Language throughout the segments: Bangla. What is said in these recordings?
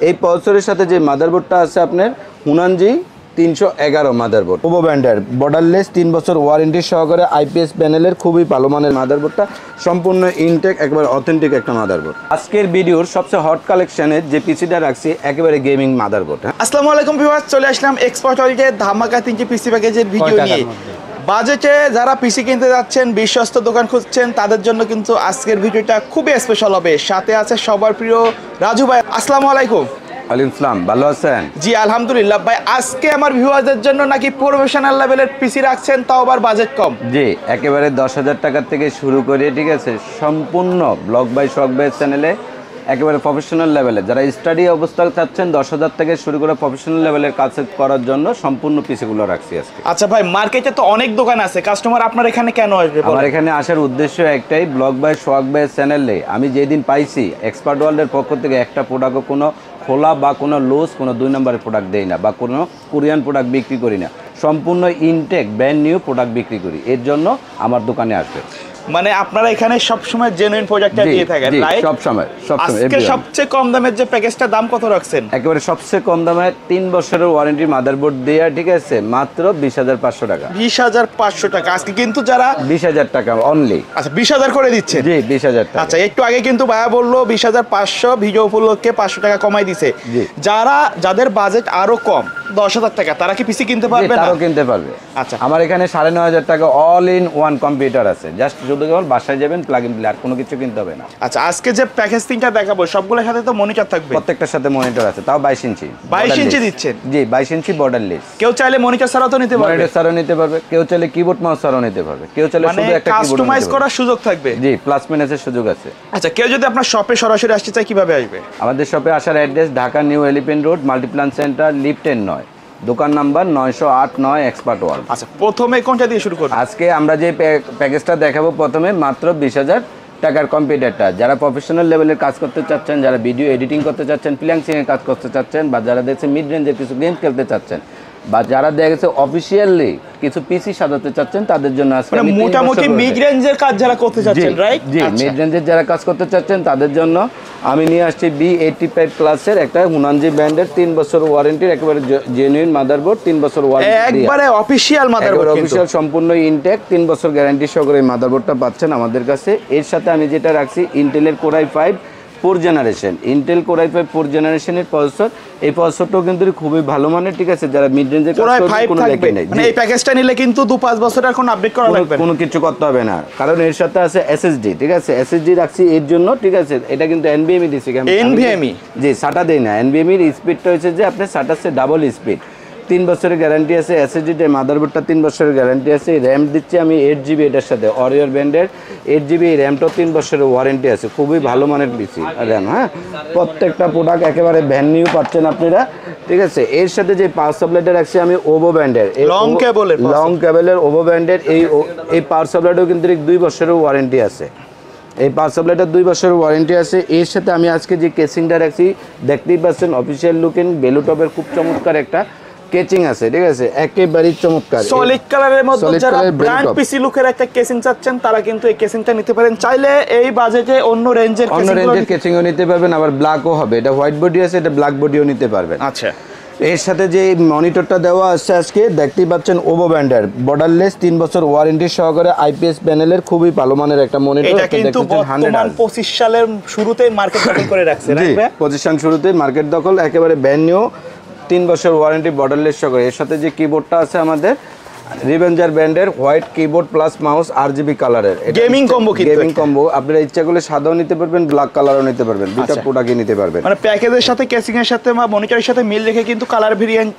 এই প্রসেসরের সাথে যে মাদারবোর্ডটা আছে আপনার হুনানজি 311 মাদারবোর্ড, ওভো ব্র্যান্ডের বর্ডারলেস 3 বছর ওয়ারেন্টি সহকারে আইপিএস প্যানেলের খুবই ভালো মানের মাদারবোর্ডটা, সম্পূর্ণ ইনটেক একবার অথেন্টিক একটা মাদারবোর্ড। আজকের ভিডিওর সবচেয়ে হট কালেকশনের যে পিসিটা রাখছি একেবারে গেমিং মাদারবোর্ড। আসসালামু আলাইকুম ভিউয়ার্স, চলে আসলাম এক্সপার্ট ওয়ার্ল্ডে ধামাকা 3টি পিসি প্যাকেজের ভিডিও নিয়ে। বাজেটে যারা পিসি কিনতে যাচ্ছেন, বিশ্বস্ত দোকান খুঁজছেন, তাদের জন্য কিন্তু আজকের ভিডিওটা খুবই স্পেশাল হবে। সাথে আছে সবার প্রিয় রাজু ভাই। আসসালামু আলাইকুম। ওয়ালাইকুম আসসালাম, ভালো আছেন? জি আলহামদুলিল্লাহ। ভাই আজকে আমার ভিউয়ারদের জন্য নাকি প্রফেশনাল লেভেলের পিসি রাখছেন, তাও আবার বাজেট কম। জি, একেবারে 10,000 টাকা থেকে শুরু করে, ঠিক আছে, সম্পূর্ণ ব্লগ বাই শক বাই চ্যানেলে একেবারে প্রফেশনাল লেভেলে যারা স্টাডি অবস্থা চাচ্ছেন 10,000 থেকে শুরু করে প্রফেশনাল লেভেলের কাজ করার জন্য সম্পূর্ণ পিসিগুলো রাখছি আজকে। আচ্ছা ভাই, মার্কেটে তো অনেক দোকান আছে, কাস্টমার আপনার এখানে কেন আসবে? আমার এখানে আসার উদ্দেশ্য একটাই, ব্লগ বাই শক বাই চ্যানেলে আমি যেদিন পাইছি এক্সপার্ট ওয়ার্ল্ডের পক্ষ থেকে একটা প্রোডাক্টও কোনো খোলা বা কোনো লুজ কোনো 2 নম্বরের প্রোডাক্ট দেই না, বা কোনো কোরিয়ান প্রোডাক্ট বিক্রি করি না, সম্পূর্ণ ইনটেক ব্র্যান্ড নিউ প্রোডাক্ট বিক্রি করি। এর জন্য আমার দোকানে আসবে। মানে আপনারা এখানে সব সময় জেনুইন প্রোডাক্টটা দিয়ে থাকেন, রাইট? সব সময়। আজকে সবচেয়ে কম দামের যে প্যাকেজটা, দাম কত রাখছেন? একেবারে সবচেয়ে কম দামে 3 বছরের ওয়ারেন্টি মাদারবোর্ড দেয়া, ঠিক আছে, মাত্র 20,500 টাকা। 20,500 টাকা আজকে কিন্তু যারা 20,000 টাকা অনলি। আচ্ছা, 20,000 করে দিচ্ছে? জি, 20,000 টাকা। আচ্ছা, একটু আগে কিন্তু ভাইয়া বললো 20,500, ভিডিও উপলক্ষে 500 টাকা কমাই দিছে। যাদের বাজেট আরো কম 10,000 টাকা, তারা কি পিসি কিনতে পারবে? তারাও কিনতে পারবে। আচ্ছা, আমার এখানে 9,500 টাকা অল ইন ওয়ান কম্পিউটার আছে, জাস্ট শুধু কেবল বাসায় যাবেন, প্লাগ ইন প্লে, আর কোনো কিছু কিনতে হবে না। আচ্ছা, আজকে যে প্যাকেজ তিনটা দেখাবো সবগুলোর সাথে তো মনিটর থাকবে? প্রত্যেকটার সাথে মনিটর আছে, তাও 22 ইঞ্চি। 22 ইঞ্চি দিচ্ছেন? জি, 22 ইঞ্চি বর্ডারলেস। কেউ চাইলে মনিটর ছাড়াও তো নিতে পারবে? মনিটর ছাড়াও নিতে পারবে, কেউ চাইলে কিবোর্ড মাউস ছাড়াও নিতে পারবে, কেউ চাইলে শুধু একটা কিবোর্ড কাস্টমাইজ করার সুযোগ থাকবে। জি, প্লাস মাইনাসের সুযোগ আছে। আচ্ছা, কেউ যদি আপনার শপে সরাসরি আসতে চায় কিভাবে আসবে? আমাদের শপে আসার address Dhaka new elephant road, multiplan centre, lift 9, দোকান নাম্বার 908-9 এক্সপার্ট ওয়ার্ল্ড। আচ্ছা, প্রথমে কোনটা দিয়ে শুরু করব? আজকে আমরা যে প্যাকেজটা দেখাবো, প্রথমে মাত্র 20,000 টাকার কম্পিউটারটা। যারা প্রফেশনাল লেভেলের কাজ করতে চাচ্ছেন, যারা ভিডিও এডিটিং করতে চাচ্ছেন, ফ্রিল্যান্সিংয়ের কাজ করতে চাচ্ছেন, বা যারা দেখছে মিড রেঞ্জের কিছু গেম খেলতে চাচ্ছেন, বা যারা দেখা গেছে অফিসিয়ালি কিছু পিসি সাজাতে চাচ্ছেন, তাদের জন্য আজকে মোটামুটি মিড রেঞ্জের কাজ যারা করতে চাচ্ছেন, রাইট? জি, মিড রেঞ্জের যারা কাজ করতে চাচ্ছেন তাদের জন্য আমি নিয়ে আসছি B85 প্লাসের একটা হুনানজি ব্র্যান্ডের 3 বছর ওয়ারেন্টির একেবারে জেনুইন মাদারবোর্ড। 3 বছর ওয়ারেন্টি, একবারে অফিশিয়াল মাদারবোর্ড, অফিশিয়াল সম্পূর্ণ ইনটেক 3 বছর গ্যারান্টি সহকারে এই মাদারবোর্ডটা পাচ্ছেন আমাদের কাছে। এর সাথে আমি যেটা রাখছি ইন্টেলের Core i5 4 generation, Intel Core i5 4 জেনারেশনের প্রসেসর। এই প্রসেসরটাও কিন্তু খুবই ভালো মানের, ঠিক আছে, যারা মিড রেঞ্জে কাজ করতে কোনো লেখা নেই। মানে এই প্যাকেজটা নিলে কিন্তু 2-5 বছরের কোনো আপডেট করা লাগবে না, কোনো কিছু করতে হবে না, কারণ এর সাথে আছে SSD, ঠিক আছে। SSD রাখছি এর জন্য, ঠিক আছে, এটা কিন্তু NVMe দিছি। NVMe? জি, SATA দেই না। NVMe এর স্পিডটা হচ্ছে যে আপনার SATA সে ডাবল স্পিড। 3 বছরের গ্যারান্টি আছে। SSD মাদারবোর্ডটা 3 বছরের গ্যারান্টি আছে। র্যাম দিচ্ছি আমি 8GB এটার সাথে, অরিওর ব্র্যান্ডের 8GB র্যামটাও 3 বছরের ওয়ারেন্টি আছে। খুবই ভালো মানের পিসি র্যাম। হ্যাঁ, প্রত্যেকটা প্রোডাক্ট একেবারে ব্র্যান্ড নিউ পাচ্ছেন আপনারা, ঠিক আছে। এর সাথে যে পাওয়ার সাপ্লাইটা রাখছি আমি ওভো ব্র্যান্ডের, লং কেবলের ওভো ব্র্যান্ডের। এই পাওয়ার সাপ্লাইটাও কিন্তু 2 বছরের ওয়ারেন্টি আছে। এই পাওয়ার সাপ্লাইটার 2 বছরের ওয়ারেন্টি আছে। এর সাথে আমি আজকে যে কেসিংটা রাখছি দেখতেই পাচ্ছেন, অফিসিয়াল লুকিং বেলুটপের খুব চমৎকার একটা কেচিং আছে, ঠিক আছে, একেবারে চমৎকার সলিড কালারের মধ্যে। যারা ব্র্যান্ড পিসি লুকের একটা কেসিং চাচ্ছেন তারা কিন্তু এই কেসিংটা নিতে পারেন। চাইলে এই বাজেটে অন্য রেঞ্জের কেচিংও নিতে পারবেন, আবার ব্ল্যাকও হবে। এটা হোয়াইট বডি আছে, এটা ব্ল্যাক বডিও নিতে পারবেন। আচ্ছা, এর সাথে যে মনিটরটা দেওয়া আছে আজকে দেখতেই পাচ্ছেন ওভো ব্র্যান্ডের বর্ডারলেস 3 বছর ওয়ারেন্টি সহকারে আইপিএস প্যানেলের খুবই ভালো মানের একটা মনিটর। এটা কিন্তু বর্তমান 25 সালের শুরুতেই মার্কেট দখল করে রাখছে, রাইট? 25 সাল শুরুতেই মার্কেট দখল, একেবারে ব্র্যান্ড নিউ 3 বছর ওয়ারেন্টি বর্ডারলেস সহকারে। এর সাথে যে কিবোর্ডটা আছে আমাদের রিভেঞ্জার ব্র্যান্ডের white keyboard plus mouse RGB কালারের গেমিং কম্বো। আপনারা ইচ্ছা করলে সাদাও নিতে পারবেন, ব্ল্যাক কালারও নিতে পারবেন, দুটো প্রোডাক্টই নিতে পারবেন। মানে প্যাকেজের সাথে কেসিং এর সাথে বা মনিটরের সাথে মিল রেখে কিন্তু কালার ভেরিয়েন্ট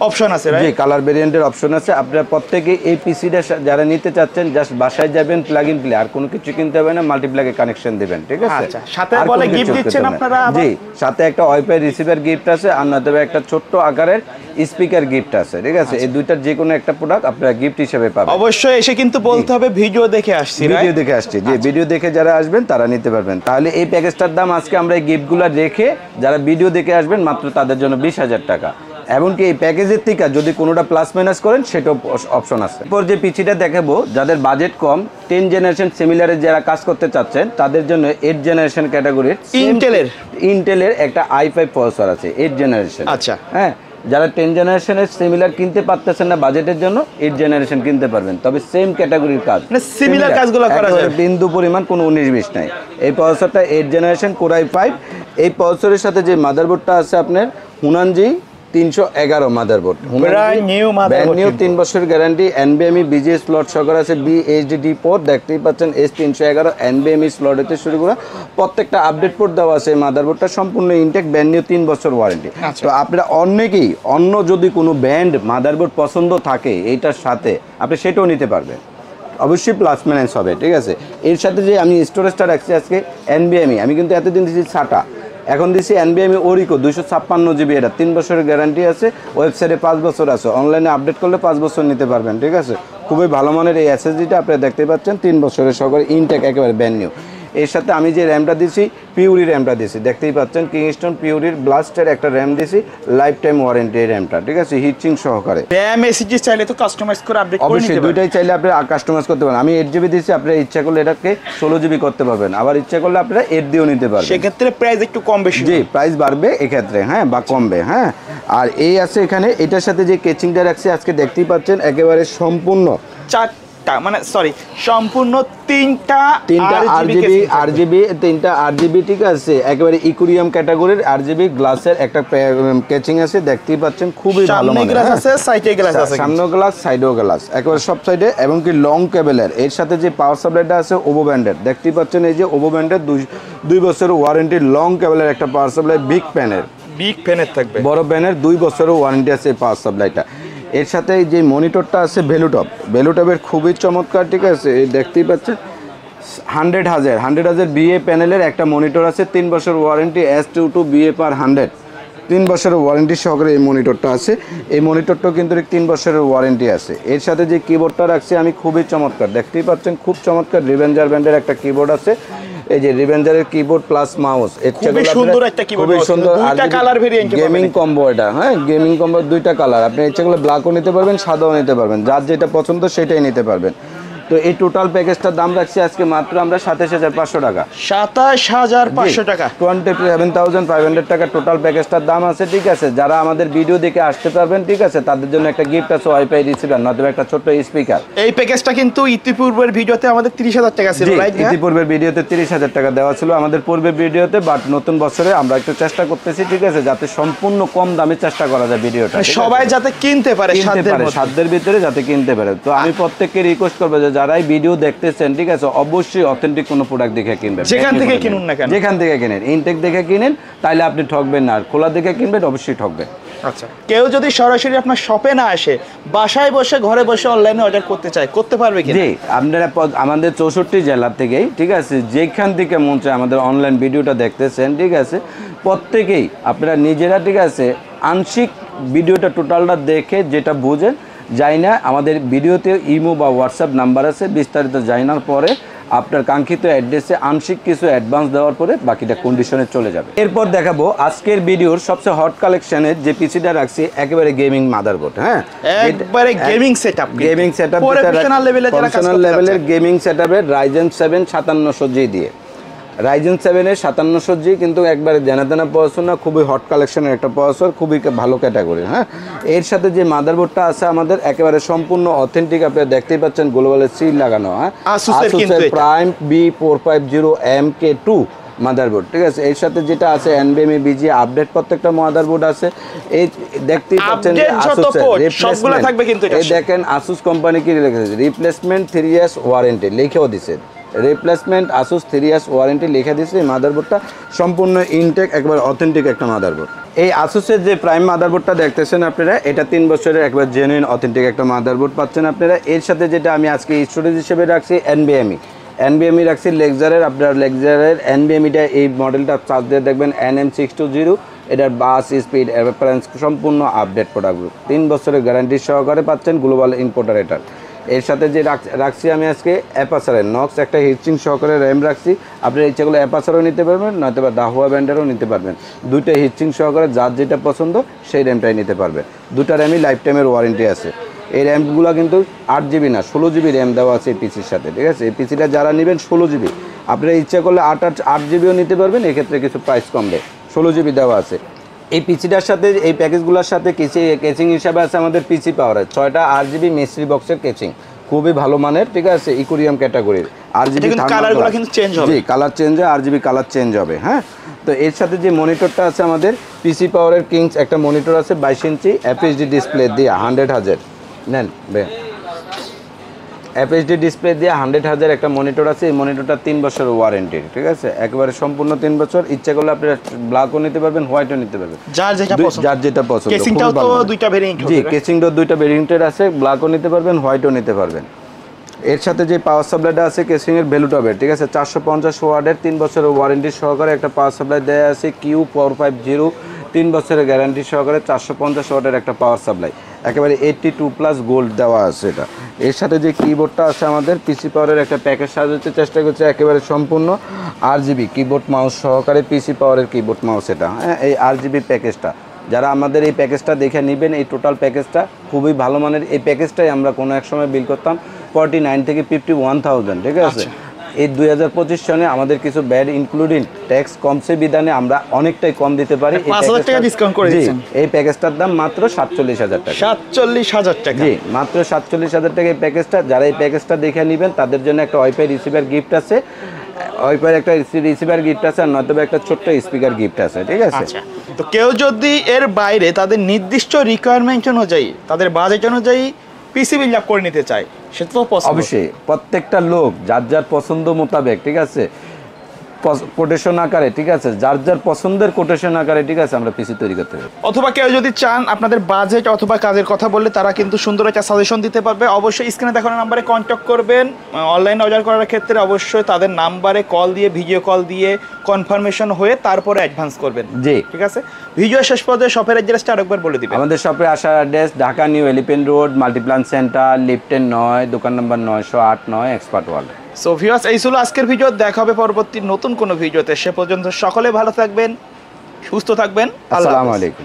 অপশন আছে, রাইট? জি, কালার ভেরিয়েন্টের অপশন আছে। আপনারা প্রত্যেকে এই পিসিটা যারা নিতে চাচ্ছেন জাস্ট বাসায় যাবেন, প্লাগ ইন প্লে, আর কোনো কিছু কিনতে হবে না, মাল্টিপ্লাগে কানেকশন দিবেন, ঠিক আছে। আচ্ছা, সাথে বলে গিফট দিচ্ছেন আপনারা? জি, সাথে একটা ওয়াইফাই রিসিভার গিফট আছে, আর না তবে একটা ছোট্ট আকারের স্পিকার গিফট আছে, ঠিক আছে। এই দুইটার যে কোনো একটা প্রোডাক্ট আপনারা গিফট হিসেবে পাবেন। অবশ্যই এসে কিন্তু বলতে হবে ভিডিও দেখে আসছি, ভিডিও দেখে আসছি। জি, ভিডিও দেখে যারা আসবেন তারা নিতে পারবেন। তাহলে এই প্যাকেজটার দাম আজকে আমরা এই গিফটগুলো রেখে যারা ভিডিও দেখে আসবেন মাত্র তাদের জন্য 20,000 টাকা। এমনকি এই প্যাকেজের থেকে যদি কোনোটা প্লাস মাইনাস করেন সেটাও অপশন আছে। এরপর যে পিসিটা দেখাবো যাদের বাজেট কম 10 জেনারেশন সিমিলারে যারা কাজ করতে চাচ্ছেন তাদের জন্য 8 জেনারেশন ক্যাটাগরির ইন্টেলের একটা i5 প্রসেসর আছে 8 জেনারেশন। আচ্ছা, হ্যাঁ, যারা 10 জেনারেশনের সিমিলার কিনতে পারতেছেন না বাজেটের জন্য 8 জেনারেশন কিনতে পারবেন, তবে সেম ক্যাটাগরির কাজ মানে সিমিলার কাজগুলো করা যায়, বিন্দু পরিমাণ কোনো 19-20 নাই। এই প্রসেসরটা 8 জেনারেশন কোর i5। এই প্রসেসরের সাথে যে মাদারবোর্ডটা আছে আপনার হুনানজি 311 মাদারবোর্ড, নিউ 3 বছরের গ্যারান্টি, NVMe BGA স্লট সহকারে আছে, BHDD পোর্ট দেখতেই পাচ্ছেন, S311 NVMe স্লট হতে শুরু করে প্রত্যেকটা আপডেট পোর্ট দেওয়া আছে। মাদারবোর্ডটা সম্পূর্ণ ইনটেক, ব্র্যান্ড নিউ 3 বছর ওয়ারেন্টি। তো আপনারা অনেকেই অন্য যদি কোনো ব্র্যান্ড মাদারবোর্ড পছন্দ থাকে এইটার সাথে আপনি সেটাও নিতে পারবেন, অবশ্যই প্লাস মাইনাস হবে, ঠিক আছে। এর সাথে যে আমি স্টোরেজটা রাখছি আজকে NVMe, আমি কিন্তু এতদিন দিচ্ছি SATA, এখন দিচ্ছি NVMe Orico 256 GB, এটা 3 বছরের গ্যারান্টি আছে, ওয়েবসাইটে 5 বছর আছে, অনলাইনে আপডেট করলে 5 বছর নিতে পারবেন, ঠিক আছে। খুবই ভালো মানের এই SSDটা আপনারা দেখতে পাচ্ছেন 3 বছরের সহকারে ইনটেক, একেবারে ব্র্যান্ড নিউ। এর সাথে আমি যে র্যামটা দিছি পিউরি র্যামটা দিছি, দেখতেই পাচ্ছেন কিংস্টোন পিউরির ব্লাস্টের একটা র্যাম দিছি, লাইফ টাইম ওয়ারেন্টি এই র্যামটা, ঠিক আছে, হিটচিং সহকারে। র্যাম এসএসডি চাইলে তো কাস্টমাইজ করে আপডেট করে নিতে পারবেন, অবশ্যই দুইটাই চাইলে আপনি কাস্টমাইজ করতে পারেন। আমি 8GB দিছি, আপনারা ইচ্ছা করলে এটাকে 16GB করতে পারবেন, আবার ইচ্ছা করলে আপনারা 8 দিয়েও নিতে পারবেন, সেক্ষেত্রে প্রাইস একটু কম বেশি, জি প্রাইস বাড়বে এক্ষেত্রে, হ্যাঁ, বা কমবে, হ্যাঁ। আর এই আছে এখানে এটার সাথে যে কেচিংটা রাখছি আজকে দেখতেই পাচ্ছেন, একেবারে সম্পূর্ণ মানে সরি সম্পূর্ণ তিনটা RGB, ঠিক আছে, একেবারে ইকুরিয়াম ক্যাটাগরির RGB গ্লাসের একটা কেচিং আছে, দেখতেই পাচ্ছেন, খুবই ভালো মানের গ্লাস আছে, সাইডে গ্লাস আছে, সামনে গ্লাস সাইডেও গ্লাস, একেবারে সব সাইডে, এবং কি লং কেবলের। এর সাথে যে পাওয়ার সাপ্লাইটা আছে ওভো ব্যান্ডের, দেখতেই পাচ্ছেন, এই যে ওভো ব্যান্ডের 2 বছরের ওয়ারেন্টি লং কেবলের একটা পাওয়ার সাপ্লাই, বিগ ফ্যানের থাকবে, বড় ফ্যানের 2 বছরের ওয়ারেন্টি আছে এই পাওয়ার সাপ্লাইটা। এর সাথে যে মনিটরটা আছে ভ্যালুটপের খুবই চমৎকার, ঠিক আছে, এই দেখতেই পাচ্ছেন 100,000 BA প্যানেলের একটা মনিটর আছে, 3 বছর ওয়ারেন্টি, S22 BA/100, 3 বছরের ওয়ারেন্টি সহকারে এই মনিটরটা আছে। এই মনিটরটাও কিন্তু 3 বছরের ওয়ারেন্টি আছে। এর সাথে যে কিবোর্ডটা রাখছি আমি খুবই চমৎকার, দেখতেই পাচ্ছেন, খুব চমৎকার রিভেঞ্জার ব্র্যান্ডের একটা কিবোর্ড আছে, এই যে রিভেঞ্জারের কিবোর্ড প্লাস মাউস, খুবই সুন্দর একটা কিবোর্ড, খুবই সুন্দর, দুইটা কালার ভেরিয়েন্ট, গেমিং কম্বো এটা, হ্যাঁ, গেমিং কম্বো 2টা কালার, আপনি ইচ্ছাগুলো ব্ল্যাকও নিতে পারবেন, সাদাও নিতে পারবেন, যার যেটা পছন্দ সেটাই নিতে পারবেন। তো এই টোটাল প্যাকেজটার দাম রাখছি আজকে মাত্র আমরা 27,500 টাকা, 27,500 টাকা, 27,500 টাকা টোটাল প্যাকেজটার দাম আছে, ঠিক আছে। যারা আমাদের ভিডিও দেখে আসতে পারবেন, ঠিক আছে, তাদের জন্য একটা গিফট আছে, ওয়াইফাই রিসিভার, নয়তো একটা ছোট্ট স্পিকার। এই প্যাকেজটা কিন্তু ইতিপূর্বের ভিডিওতে আমাদের 30,000 টাকা ছিল, রাইট? ইতিপূর্বের ভিডিওতে 30,000 টাকা দেওয়া ছিল আমাদের পূর্বের ভিডিওতে, বাট নতুন বছরে আমরা একটু চেষ্টা করতেছি, ঠিক আছে, যাতে সম্পূর্ণ কম দামে চেষ্টা করা যায় ভিডিওটা, সবাই যাতে কিনতে পারে, সাধ্যের ভিতরে যাতে কিনতে পারে। তো আমি প্রত্যেককে রিকোয়েস্ট করবো যে যারাই ভিডিও দেখতেছেন, ঠিক আছে, অবশ্যই অথেন্টিক কোনো প্রোডাক্ট দেখে কিনবেন, যেখান থেকে কিনুন না কেন, যেখান থেকে কিনেন, ইনটেক দেখে কিনেন, তাইলে আপনি ঠকবেন না, আর খোলা দেখে কিনবেন অবশ্যই ঠকবেন। আচ্ছা, কেউ যদি সরাসরি আপনার শপে না আসে, বাসায় বসে ঘরে বসে অনলাইনে অর্ডার করতে চায়, করতে পারবে কি? জি, আপনারা আমাদের 64 জেলা থেকেই, ঠিক আছে, যেখান থেকে মন চায় আমাদের অনলাইন ভিডিওটা দেখতেছেন, ঠিক আছে, প্রত্যেকেই আপনারা নিজেরা, ঠিক আছে, আংশিক ভিডিওটা টোটালটা দেখে যেটা বুঝেন, যাই না আমাদের ভিডিওতে ইমো বা হোয়াটসঅ্যাপ নাম্বার আছে, বিস্তারিত জানার পরে আপনার কাঙ্ক্ষিত অ্যাড্রেসে আংশিক কিছু অ্যাডভান্স দেওয়ার পরে বাকিটা কন্ডিশনে চলে যাবে। এরপর দেখাবো আজকের ভিডিওর সবচেয়ে হট কালেকশনের যে পিসিটা রাখছি, একেবারে গেমিং মাদারবোর্ড, হ্যাঁ, একবারে গেমিং সেটআপ, প্রফেশনাল লেভেলের গেমিং সেটআপের Ryzen 7 5700G দিয়ে, Ryzen 7 এর 5700G কিন্তু একবারে জানা প্রসেসর না, খুবই হট কালেকশনের একটা প্রসেসর, খুবই ভালো ক্যাটাগরি, হ্যাঁ। এর সাথে যে মাদারবোর্ডটা আছে আমাদের একেবারে সম্পূর্ণ অথেন্টিক, আপনারা দেখতেই পাচ্ছেন গ্লোবালের সিল লাগানো, হ্যাঁ, Asus Prime B450 MK2 motherboard, ঠিক আছে। এর সাথে যেটা আছে NVMe BGA আপডেট প্রত্যেকটা মাদারবোর্ড আছে। এই দেখতেই পাচ্ছেন যে সবগুলো থাকবে, কিন্তু এই দেখেন Asus কোম্পানি কি লিখেছে, রিপ্লেসমেন্ট 3 ইয়ার্স ওয়ারেন্টি লিখেও দিয়েছে, রিপ্লেসমেন্ট Asus 3 ইয়ার্স ওয়ারেন্টি লিখে দিয়েছে। এই মাদারবোর্ডটা সম্পূর্ণ ইনটেক, একবার অথেন্টিক একটা মাদারবোর্ড। এই Asusের যে প্রাইম মাদারবোর্ডটা দেখতেছেন আপনারা, এটা 3 বছরের একবার জেনুইন অথেন্টিক একটা মাদারবোর্ড পাচ্ছেন আপনারা। এর সাথে যেটা আমি আজকে স্টোরেজ হিসেবে রাখছি NVMe রাখছি লেক্সারের, আপনার লেক্সারের NVMeটা এই মডেলটা চার্জ দিয়ে দেখবেন NM620, এটার বাস স্পিড অ্যাপারেন্স সম্পূর্ণ আপডেট প্রোডাক্ট, 3 বছরের গ্যারান্টি সহকারে পাচ্ছেন, গ্লোবাল ইম্পোর্টার এটার। এর সাথে যে রাখছি আমি আজকে অ্যাপাসারের নক্স একটা হিটচিং সহকারে র্যাম রাখছি। আপনারা ইচ্ছাগুলো অ্যাপাসারও নিতে পারবেন, নয়তো বা দাহুয়া ব্র্যান্ডেরও নিতে পারবেন। দুইটা হিটচিং সহকারে যার যেটা পছন্দ সেই র্যামটাই নিতে পারবেন। দুটা র্যামই লাইফ টাইমের ওয়ারেন্টি আছে। এই র্যামগুলো কিন্তু 8GB না 16GB র্যাম দেওয়া আছে এই পিসির সাথে, ঠিক আছে? এই পিসিটা যারা নেবেন 16GB, আপনারা ইচ্ছা করলে 8GBও নিতে পারবেন, এক্ষেত্রে কিছু প্রাইস কমবে। 16GB দেওয়া আছে। এই পিসিটার সাথে এই প্যাকেজগুলোর সাথে কেচিং হিসাবে আছে আমাদের পিসি পাওয়ারের 6টা RGB মিস্ট্রি বক্সের কেচিং, খুবই ভালো মানের, ঠিক আছে? ইকুরিয়াম ক্যাটাগরির RGB কালারগুলো কিন্তু চেঞ্জ হবে। জি, কালার চেঞ্জ হয়, RGB কালার চেঞ্জ হবে। হ্যাঁ, তো এর সাথে যে মনিটরটা আছে আমাদের পিসি পাওয়ারের কিংস একটা মনিটর আছে 22 ইঞ্চি FHD ডিসপ্লে দিয়ে 100,000 নেন FHD ডিসপ্লে দিয়ে 100,000 একটা মনিটর আছে। এই মনিটরটা 3 বছর ওয়ারেন্টি, ঠিক আছে? একেবারে সম্পূর্ণ 3 বছর। ইচ্ছা করলে আপনি ব্ল্যাকও নিতে পারবেন, হোয়াইটও নিতে পারবেন, যার যেটা পছন্দ। কেসিংটাও তো দুইটা ভেরিয়েন্ট হবে। জি, কেসিংটাও দুইটা ভেরিয়েন্টের আছে, ব্ল্যাকও নিতে পারবেন, হোয়াইটও নিতে পারবেন। এর সাথে যে পাওয়ার সাপ্লাইটা আছে কেসিংয়ের ভ্যালুটপের, ঠিক আছে? 450 ওয়াটের 3 বছরের ওয়ারেন্টি সহকারে একটা পাওয়ার সাপ্লাই দেওয়া আছে Q450, 3 বছরের গ্যারান্টি সহকারে 450 ওয়াটের একটা পাওয়ার সাপ্লাই, একেবারে 82+ গোল্ড দেওয়া আছে এটা। এর সাথে যে কিবোর্ডটা আছে আমাদের পিসি পাওয়ারের একটা প্যাকেজ সাজাতে চেষ্টা করছে, একেবারে সম্পূর্ণ RGB কিবোর্ড মাউস সহকারে পিসি পাওয়ারের কিবোর্ড মাউস এটা। হ্যাঁ, এই RGB প্যাকেজটা যারা আমাদের এই প্যাকেজটা দেখে নেবেন, এই টোটাল প্যাকেজটা খুবই ভালো মানের। এই প্যাকেজটাই আমরা কোনো এক সময় বিল করতাম 49 থেকে 51,000, ঠিক আছে? এই 2025 সনে আমাদের কিছু ব্যাড ইনক্লুডিং ট্যাক্স কমছে বিধানে আমরা অনেকটাই কম দিতে পারি। 5,000 টাকা ডিসকাউন্ট করে দিচ্ছেন। এই প্যাকেজটার দাম মাত্র 47,000 টাকা। 47,000 টাকা? জি, মাত্র 47,000 টাকা এই প্যাকেজটা। যারা এই প্যাকেজটা দেখে নেবেন তাদের জন্য একটা ওয়াইফাই রিসিভার গিফট আছে, ওয়াইফাই একটা রিসিভার গিফট আছে, আর নয়তো একটা ছোট্ট স্পিকার গিফট আছে, ঠিক আছে? আচ্ছা, তো কেউ যদি এর বাইরে তাদের নির্দিষ্ট রিকোয়ারমেন্ট অনুযায়ী, তাদের বাজেট অনুযায়ী পিসি বিল্ড আপ করে নিতে চায়, সেটা তো পসিবল। অবশ্যই প্রত্যেকটা লোক যার যার পছন্দ মোতাবেক, ঠিক আছে, কোটেশন আকারে, ঠিক আছে, যার যার পছন্দের কোটেশন আকারে, ঠিক আছে, আমরা পিসি তৈরি করতে পারি। অথবা কেউ যদি চান আপনাদের বাজেট অথবা কাজের কথা বললে তারা কিন্তু সুন্দর একটা সাজেশন দিতে পারবে। অবশ্যই স্ক্রিনে দেখানো নাম্বারে কন্ট্যাক্ট করবেন। অনলাইন অর্ডার করার ক্ষেত্রে অবশ্যই তাদের নাম্বারে কল দিয়ে, ভিডিও কল দিয়ে কনফার্মেশন হয়ে তারপরে অ্যাডভান্স করবেন। জি, ঠিক আছে। ভিডিও শেষ পর্যায়ে শপের অ্যাড্রেসটা আরেকবার বলে দিবেন। আমাদের শপে আসার address Dhaka new elephant road, multiplan centre, লিফটেন 9, দোকান নম্বর 908 এক্সপার্ট ওয়ার্ল্ড। সো ভিউয়ার্স, এই ছিল আজকের ভিডিও। দেখা হবে পরবর্তী নতুন কোনো ভিডিওতে। সে পর্যন্ত সকলে ভালো থাকবেন, সুস্থ থাকবেন। আসসালামু আলাইকুম।